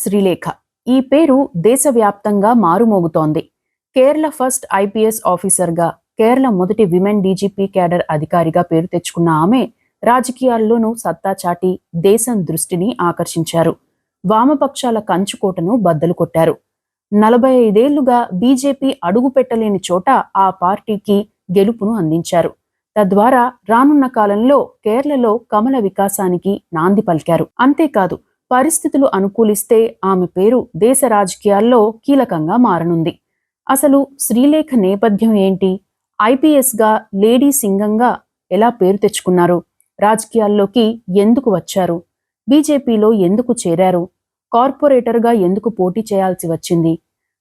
శ్రీలేఖ ఈ పేరు దేశవ్యాప్తంగా మారుమోగుతోంది. కేరళ ఫస్ట్ ఐపీఎస్ ఆఫీసర్గా, కేరళ మొదటి విమెన్ డీజీపీ క్యాడర్ అధికారిగా పేరు తెచ్చుకున్న ఆమె రాజకీయాల్లోనూ సత్తా చాటి దేశం దృష్టిని ఆకర్షించారు. వామపక్షాల కంచుకోటను బద్దలు కొట్టారు. 45 ఏళ్లుగా బీజేపీ అడుగు పెట్టలేని చోట ఆ పార్టీకి గెలుపును అందించారు. తద్వారా రానున్న కాలంలో కేరళలో కమల వికాసానికి నాంది పలికారు. అంతేకాదు, పరిస్థితులు అనుకూలిస్తే ఆమె పేరు దేశ రాజకీయాల్లో కీలకంగా మారనుంది. అసలు శ్రీలేఖ నేపథ్యం ఏంటి? ఐపీఎస్గా లేడీ సింగంగా ఎలా పేరు తెచ్చుకున్నారు? రాజకీయాల్లోకి ఎందుకు వచ్చారు? బీజేపీలో ఎందుకు చేరారు? కార్పొరేటర్గా ఎందుకు పోటీ చేయాల్సి వచ్చింది?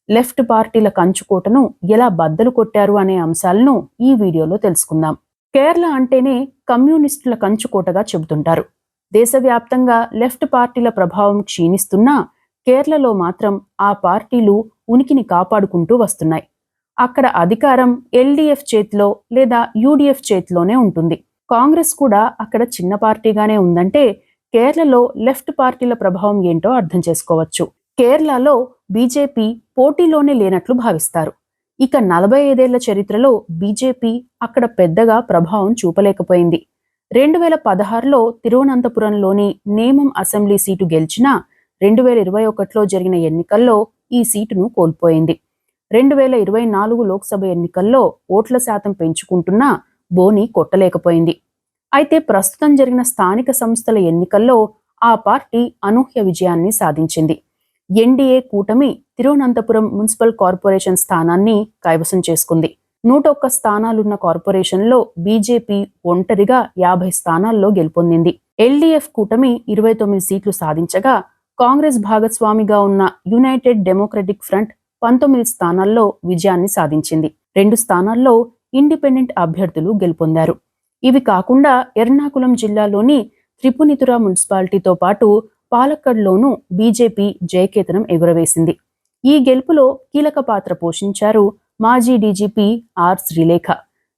లెఫ్ట్ పార్టీల కంచుకోటను ఎలా బద్దలు కొట్టారు అనే అంశాలను ఈ వీడియోలో తెలుసుకుందాం. కేరళ అంటేనే కమ్యూనిస్టుల కంచుకోటగా చెబుతుంటారు. దేశవ్యాప్తంగా లెఫ్ట్ పార్టీల ప్రభావం క్షీణిస్తున్నా కేరళలో మాత్రం ఆ పార్టీలు ఉనికిని కాపాడుకుంటూ వస్తున్నాయి. అక్కడ అధికారం ఎల్డీఎఫ్ చేతిలో లేదా యూడీఎఫ్ చేతిలోనే ఉంటుంది. కాంగ్రెస్ కూడా అక్కడ చిన్న పార్టీగానే ఉందంటే కేరళలో లెఫ్ట్ పార్టీల ప్రభావం ఏంటో అర్థం చేసుకోవచ్చు. కేరళలో బీజేపీ పోటీలోనే లేనట్లు భావిస్తారు. ఇక 45 ఏళ్ల చరిత్రలో బీజేపీ అక్కడ పెద్దగా ప్రభావం చూపలేకపోయింది. 2016లో తిరువనంతపురంలోని నేమం అసెంబ్లీ సీటు గెలిచినా 2021లో జరిగిన ఎన్నికల్లో ఈ సీటును కోల్పోయింది. 2024 లోక్సభ ఎన్నికల్లో ఓట్ల శాతం పెంచుకుంటున్నా బోని కొట్టలేకపోయింది. అయితే ప్రస్తుతం జరిగిన స్థానిక సంస్థల ఎన్నికల్లో ఆ పార్టీ అనూహ్య విజయాన్ని సాధించింది. ఎన్డీఏ కూటమి తిరువనంతపురం మున్సిపల్ కార్పొరేషన్ స్థానాన్ని కైవసం చేసుకుంది. 101 స్థానాలున్న కార్పొరేషన్లో బీజేపీ ఒంటరిగా 50 స్థానాల్లో గెలుపొందింది. ఎల్డీఎఫ్ కూటమి 29 సీట్లు సాధించగా, కాంగ్రెస్ భాగస్వామిగా ఉన్న యునైటెడ్ డెమోక్రటిక్ ఫ్రంట్ 19 స్థానాల్లో విజయాన్ని సాధించింది. 2 స్థానాల్లో ఇండిపెండెంట్ అభ్యర్థులు గెలుపొందారు. ఇవి కాకుండా ఎర్నాకులం జిల్లాలోని త్రిపునితుర మున్సిపాలిటీతో పాటు పాలక్కడ్లోనూ బీజేపీ జయకేతనం ఎగురవేసింది. ఈ గెలుపులో కీలక పాత్ర పోషించారు మాజీ డీజీపీ శ్రీలేఖ.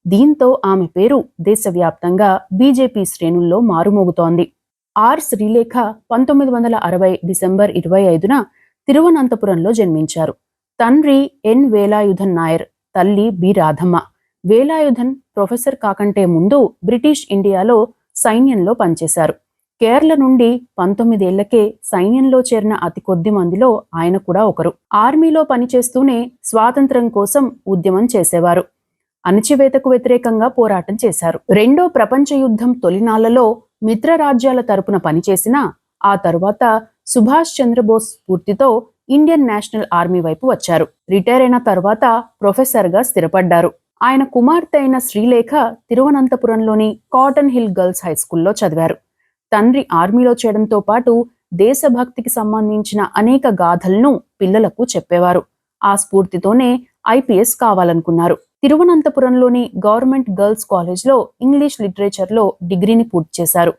దీంతో ఆమె పేరు దేశవ్యాప్తంగా బీజేపీ శ్రేణుల్లో మారుమోగుతోంది. శ్రీలేఖ 1960 డిసెంబర్ 25న తిరువనంతపురంలో జన్మించారు. తండ్రి ఎన్ వేలాయుధన్ నాయర్, తల్లి బి రాధమ్మ. వేలాయుధన్ ప్రొఫెసర్ కాకంటే ముందు బ్రిటిష్ ఇండియాలో సైన్యంలో పనిచేశారు. కేరళ నుండి 19 ఏళ్లకే సైన్యంలో చేరిన అతి కొద్ది మందిలో ఆయన కూడా ఒకరు. ఆర్మీలో పనిచేస్తూనే స్వాతంత్ర్యం కోసం ఉద్యమం చేసేవారు. అణచివేతకు వ్యతిరేకంగా పోరాటం చేశారు. రెండో ప్రపంచ యుద్ధం తొలినాళ్లలో మిత్ర రాజ్యాల తరపున పనిచేసినా ఆ తరువాత సుభాష్ చంద్రబోస్ స్ఫూర్తితో ఇండియన్ నేషనల్ ఆర్మీ వైపు వచ్చారు. రిటైర్ అయిన తర్వాత ప్రొఫెసర్గా స్థిరపడ్డారు. ఆయన కుమార్తె అయిన శ్రీలేఖ తిరువనంతపురంలోని కాటన్ హిల్ గర్ల్స్ హైస్కూల్లో చదివారు. తండ్రి ఆర్మీలో చేయడంతో పాటు దేశభక్తికి సంబంధించిన అనేక గాథలను పిల్లలకు చెప్పేవారు. ఆ స్ఫూర్తితోనే ఐపీఎస్ కావాలనుకున్నారు. తిరువనంతపురంలోని గవర్నమెంట్ గర్ల్స్ కాలేజ్లో ఇంగ్లీష్ లిటరేచర్లో డిగ్రీని పూర్తి చేశారు.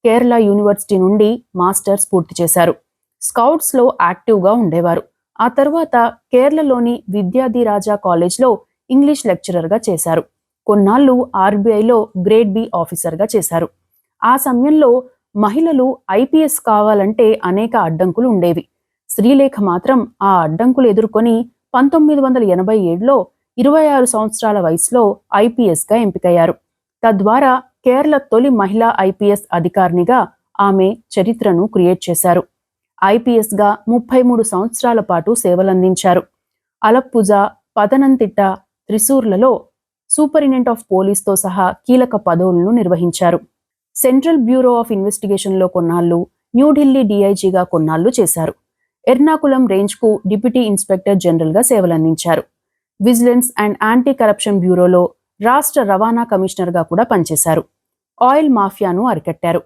కేరళ యూనివర్సిటీ నుండి మాస్టర్స్ పూర్తి చేశారు. స్కౌట్స్లో యాక్టివ్గా ఉండేవారు. ఆ తర్వాత కేరళలోని విద్యాధిరాజా కాలేజ్లో ఇంగ్లీష్ లెక్చరర్గా చేశారు. కొన్నాళ్లు ఆర్బీఐలో గ్రేడ్ బి ఆఫీసర్గా చేశారు. ఆ సమయంలో మహిళలు ఐపీఎస్ కావాలంటే అనేక అడ్డంకులు ఉండేవి. శ్రీలేఖ మాత్రం ఆ అడ్డంకులు ఎదుర్కొని 1987లో 26 సంవత్సరాల వయసులో ఐపీఎస్గా ఎంపికయ్యారు. తద్వారా కేరళ తొలి మహిళా ఐపీఎస్ అధికారినిగా ఆమె చరిత్రను క్రియేట్ చేశారు. ఐపీఎస్గా 33 సంవత్సరాల పాటు సేవలందించారు. అలప్పుజ, పతనంతిట్ట, త్రిశూర్లలో సూపరింటెండెంట్ ఆఫ్ పోలీస్తో సహా కీలక పదవులను నిర్వహించారు. సెంట్రల్ బ్యూరో ఆఫ్ ఇన్వెస్టిగేషన్లో కొన్నాళ్లు, న్యూఢిల్లీ డీఐజీగా కొన్నాళ్లు చేశారు. ఎర్నాకులం రేంజ్కు డిప్యూటీ ఇన్స్పెక్టర్ జనరల్గా సేవలందించారు. విజిలెన్స్ అండ్ యాంటీ కరప్షన్ బ్యూరోలో రాష్ట్ర రవాణా కమిషనర్గా కూడా పనిచేశారు. ఆయిల్ మాఫియాను అరికట్టారు.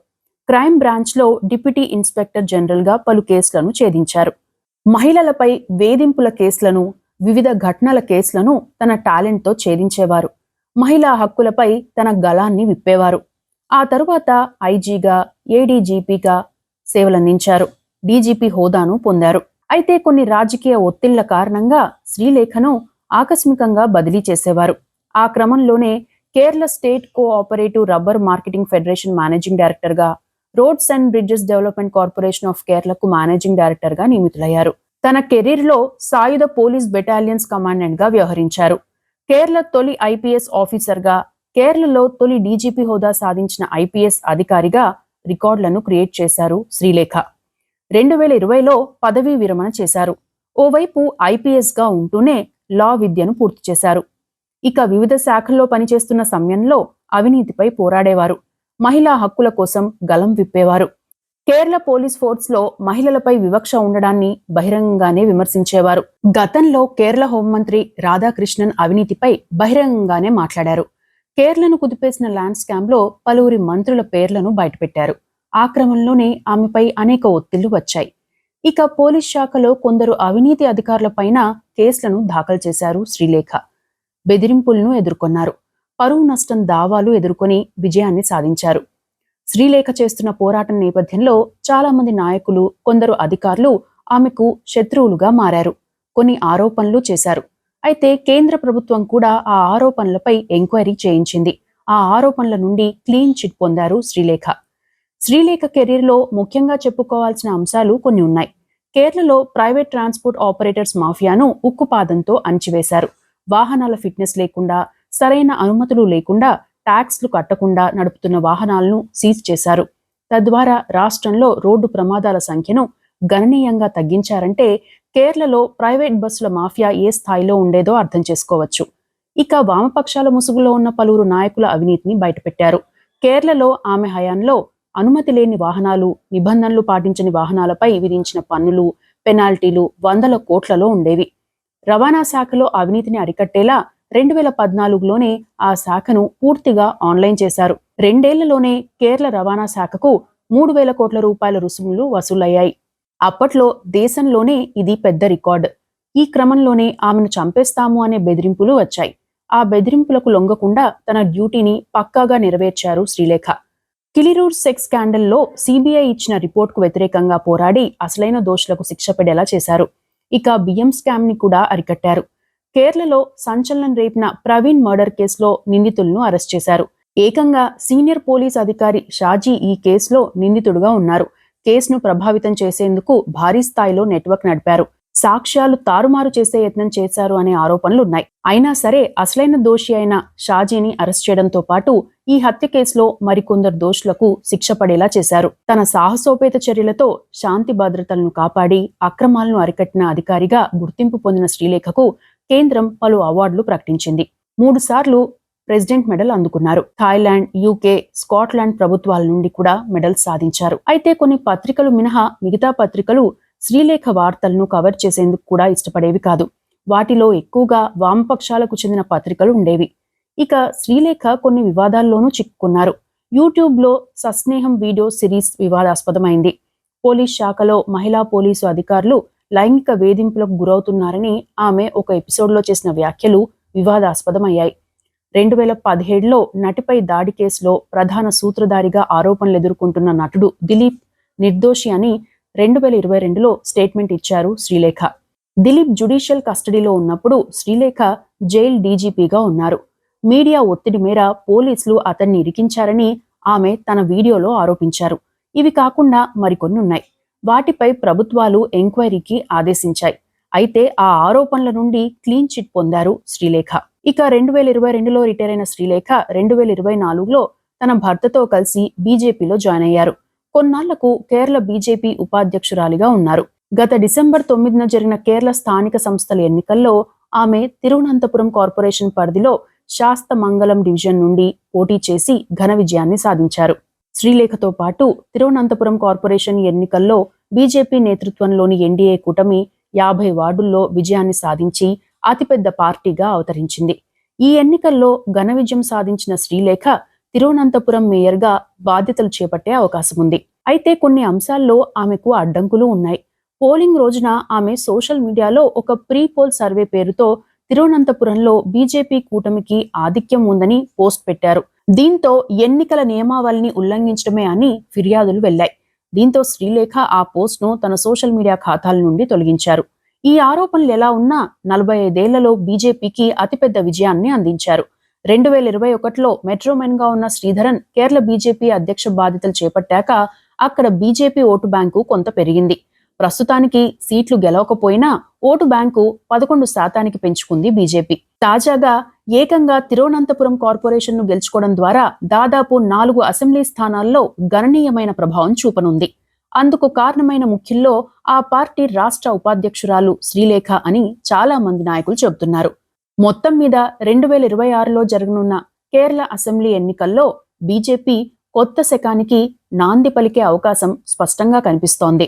క్రైమ్ బ్రాంచ్లో డిప్యూటీ ఇన్స్పెక్టర్ జనరల్గా పలు కేసులను ఛేదించారు. మహిళలపై వేధింపుల కేసులను, వివిధ ఘటనల కేసులను తన టాలెంట్తో ఛేదించేవారు. మహిళా హక్కులపై తన గళాన్ని విప్పేవారు. ఆ తరువాత ఐజీగా, ఏడీజీపీగా సేవలందించారు. డీజీపీ హోదాను పొందారు. అయితే కొన్ని రాజకీయ ఒత్తిళ్ల కారణంగా శ్రీలేఖను ఆకస్మికంగా బదిలీ చేసేవారు. ఆ క్రమంలోనే Kerala state cooperative rubber marketing federation managing డైరెక్టర్గా, roads and bridges development corporation of కేరళకు మేనేజింగ్ డైరెక్టర్ గా నియమితులయ్యారు. తన కెరీర్లో సాయుధ పోలీస్ బెటాలియన్స్ కమాండెంట్ గా వ్యవహరించారు. కేరళ తొలి ఐపీఎస్ ఆఫీసర్గా, కేరళలో తొలి డీజీపీ హోదా సాధించిన ఐపీఎస్ అధికారిగా రికార్డులను క్రియేట్ చేశారు శ్రీలేఖ. 2020లో పదవీ విరమణ చేశారు. ఓవైపు ఐపీఎస్ గా ఉంటూనే లా విద్యను పూర్తి చేశారు. ఇక వివిధ శాఖల్లో పనిచేస్తున్న సమయంలో అవినీతిపై పోరాడేవారు. మహిళా హక్కుల కోసం గలం విప్పేవారు. కేరళ పోలీస్ ఫోర్స్ లో మహిళలపై వివక్ష ఉండడాన్ని బహిరంగంగానే విమర్శించేవారు. గతంలో కేరళ హోంమంత్రి రాధాకృష్ణన్ అవినీతిపై బహిరంగంగానే మాట్లాడారు. కేరళను కుదిపేసిన ల్యాండ్ స్కామ్ లో పలువురి మంత్రుల పేర్లను బయటపెట్టారు. ఆ క్రమంలోనే ఆమెపై అనేక ఒత్తిళ్లు వచ్చాయి. ఇక పోలీస్ శాఖలో కొందరు అవినీతి అధికారులపైన కేసులను దాఖలు చేశారు శ్రీలేఖ. బెదిరింపులను ఎదుర్కొన్నారు. పరువు నష్టం దావాలు ఎదుర్కొని విజయాన్ని సాధించారు. శ్రీలేఖ చేస్తున్న పోరాటం నేపథ్యంలో చాలా మంది నాయకులు, కొందరు అధికారులు ఆమెకు శత్రువులుగా మారారు. కొన్ని ఆరోపణలు చేశారు. అయితే కేంద్ర ప్రభుత్వం కూడా ఆ ఆరోపణలపై ఎంక్వైరీ చేయించింది. ఆ ఆరోపణల నుండి క్లీన్ చిట్ పొందారు శ్రీలేఖ. శ్రీలేఖ కెరీర్లో ముఖ్యంగా చెప్పుకోవాల్సిన అంశాలు కొన్ని ఉన్నాయి. కేరళలో ప్రైవేట్ ట్రాన్స్పోర్ట్ ఆపరేటర్స్ మాఫియాను ఉక్కుపాదంతో అణిచివేశారు. వాహనాల ఫిట్నెస్ లేకుండా, సరైన అనుమతులు లేకుండా, ట్యాక్స్లు కట్టకుండా నడుపుతున్న వాహనాలను సీజ్ చేశారు. తద్వారా రాష్ట్రంలో రోడ్డు ప్రమాదాల సంఖ్యను గణనీయంగా తగ్గించారంటే కేరళలో ప్రైవేట్ బస్సుల మాఫియా ఏ స్థాయిలో ఉండేదో అర్థం చేసుకోవచ్చు. ఇక వామపక్షాల ముసుగులో ఉన్న పలువురు నాయకుల అవినీతిని బయటపెట్టారు. కేరళలో ఆమె హయాంలో అనుమతి లేని వాహనాలు, నిబంధనలు పాటించని వాహనాలపై విధించిన పన్నులు, పెనాల్టీలు వందల కోట్లలో ఉండేవి. రవాణా శాఖలో అవినీతిని అరికట్టేలా 2014లోనే ఆ శాఖను పూర్తిగా ఆన్లైన్ చేశారు. 2 ఏళ్లలోనే కేరళ రవాణా శాఖకు 3,000 కోట్ల రూపాయల రుసుములు వసూలయ్యాయి. అప్పట్లో దేశంలోనే ఇది పెద్ద రికార్డు. ఈ క్రమంలోనే ఆమెను చంపేస్తాము అనే బెదిరింపులు వచ్చాయి. ఆ బెదిరింపులకు లొంగకుండా తన డ్యూటీని పక్కాగా నెరవేర్చారు శ్రీలేఖ. కిలిరూర్ సెక్స్ స్కాండల్లో సిబిఐ ఇచ్చిన రిపోర్టుకు వ్యతిరేకంగా పోరాడి అసలైన దోషులకు శిక్ష పడేలా చేశారు. ఇక బియ్యం స్కామ్ ని కూడా అరికట్టారు. కేరళలో సంచలనం రేపిన ప్రవీణ్ మర్డర్ కేసులో నిందితులను అరెస్ట్ చేశారు. ఏకంగా సీనియర్ పోలీస్ అధికారి షాజీ ఈ కేసులో నిందితుడుగా ఉన్నారు. కేసును ప్రభావితం చేసేందుకు భారీ స్థాయిలో నెట్వర్క్ నడిపారు. సాక్ష్యాలు తారుమారు చేసే యత్నం చేశారు అనే ఆరోపణలున్నాయి. అయినా సరే అసలైన దోషి అయిన షాజీని అరెస్ట్ చేయడంతో పాటు ఈ హత్య కేసులో మరికొందరు దోషులకు శిక్ష పడేలా చేశారు. తన సాహసోపేత చర్యలతో శాంతి భద్రతలను కాపాడి అక్రమాలను అరికట్టిన అధికారిగా గుర్తింపు పొందిన శ్రీలేఖకు కేంద్రం పలు అవార్డులు ప్రకటించింది. 3 సార్లు ప్రెసిడెంట్ మెడల్ అందుకున్నారు. థాయిలాండ్, యూకే, స్కాట్లాండ్ ప్రభుత్వాల నుండి కూడా మెడల్స్ సాధించారు. అయితే కొన్ని పత్రికలు మినహా మిగతా పత్రికలు శ్రీలేఖ వార్తలను కవర్ చేసేందుకు కూడా ఇష్టపడేవి కాదు. వాటిలో ఎక్కువగా వామపక్షాలకు చెందిన పత్రికలు ఉండేవి. ఇక శ్రీలేఖ కొన్ని వివాదాల్లోనూ చిక్కుకున్నారు. యూట్యూబ్లో సస్నేహం వీడియో సిరీస్ వివాదాస్పదమైంది. పోలీస్ శాఖలో మహిళా పోలీసు అధికారులు లైంగిక వేధింపులకు గురవుతున్నారని ఆమె ఒక ఎపిసోడ్లో చేసిన వ్యాఖ్యలు వివాదాస్పదమయ్యాయి. 2017లో నటిపై దాడి కేసులో ప్రధాన సూత్రధారిగా ఆరోపణలు ఎదుర్కొంటున్న నటుడు దిలీప్ నిర్దోషి అని 2022లో స్టేట్మెంట్ ఇచ్చారు శ్రీలేఖ. దిలీప్ జ్యుడిషియల్ కస్టడీలో ఉన్నప్పుడు శ్రీలేఖ జైల్ డీజీపీగా ఉన్నారు. మీడియా ఒత్తిడి మేర పోలీసులు అతన్ని ఇరికించారని ఆమె తన వీడియోలో ఆరోపించారు. ఇవి కాకుండా మరికొన్ని ఉన్నాయి. వాటిపై ప్రభుత్వాలు ఎంక్వైరీకి ఆదేశించాయి. అయితే ఆ ఆరోపణల నుండి క్లీన్ చిట్ పొందారు శ్రీలేఖ. ఇక 2022లో రిటైర్ అయిన శ్రీలేఖ 2024లో తన భర్తతో కలిసి బీజేపీలో జాయిన్ అయ్యారు. కొన్నాళ్లకు కేరళ బీజేపీ ఉపాధ్యక్షురాలిగా ఉన్నారు. గత డిసెంబర్ 9న జరిగిన కేరళ స్థానిక సంస్థల ఎన్నికల్లో ఆమె తిరువనంతపురం కార్పొరేషన్ పరిధిలో శాస్తమంగళం డివిజన్ నుండి పోటీ చేసి ఘన విజయాన్ని సాధించారు. శ్రీలేఖతో పాటు తిరువనంతపురం కార్పొరేషన్ ఎన్నికల్లో బీజేపీ నేతృత్వంలోని ఎన్డీఏ కూటమి 50 వార్డుల్లో విజయాన్ని సాధించి అతిపెద్ద పార్టీగా అవతరించింది. ఈ ఎన్నికల్లో ఘన విజయం సాధించిన శ్రీలేఖ తిరువనంతపురం మేయర్గా బాధ్యతలు చేపట్టే అవకాశం ఉంది. అయితే కొన్ని అంశాల్లో ఆమెకు అడ్డంకులు ఉన్నాయి. పోలింగ్ రోజున ఆమె సోషల్ మీడియాలో ఒక ప్రీ పోల్ సర్వే పేరుతో తిరువనంతపురంలో బీజేపీ కూటమికి ఆధిక్యం ఉందని పోస్ట్ పెట్టారు. దీంతో ఎన్నికల నియమావళిని ఉల్లంఘించడమే అని ఫిర్యాదులు వెళ్లాయి. దీంతో శ్రీలేఖ ఆ పోస్ట్ను తన సోషల్ మీడియా ఖాతాల నుండి తొలగించారు. ఈ ఆరోపణలు ఎలా ఉన్నా 45 ఏళ్లలో బీజేపీకి అతిపెద్ద విజయాన్ని అందించారు. 2021లో మెట్రోమెన్గా ఉన్న శ్రీధరన్ కేరళ బీజేపీ అధ్యక్ష బాధ్యతలు చేపట్టాక అక్కడ బీజేపీ ఓటు బ్యాంకు కొంత పెరిగింది. ప్రస్తుతానికి సీట్లు గెలవకపోయినా ఓటు బ్యాంకు 11% పెంచుకుంది బీజేపీ. తాజాగా ఏకంగా తిరువనంతపురం కార్పొరేషన్ను గెలుచుకోవడం ద్వారా దాదాపు 4 అసెంబ్లీ స్థానాల్లో గణనీయమైన ప్రభావం చూపనుంది. అందుకు కారణమైన ముఖ్యుల్లో ఆ పార్టీ రాష్ట్ర ఉపాధ్యక్షురాలు శ్రీలేఖ అని చాలా మంది నాయకులు చెబుతున్నారు. మొత్తం మీద 2026లో జరగనున్న కేరళ అసెంబ్లీ ఎన్నికల్లో బీజేపీ కొత్త శకానికి నాంది పలికే అవకాశం స్పష్టంగా కనిపిస్తోంది.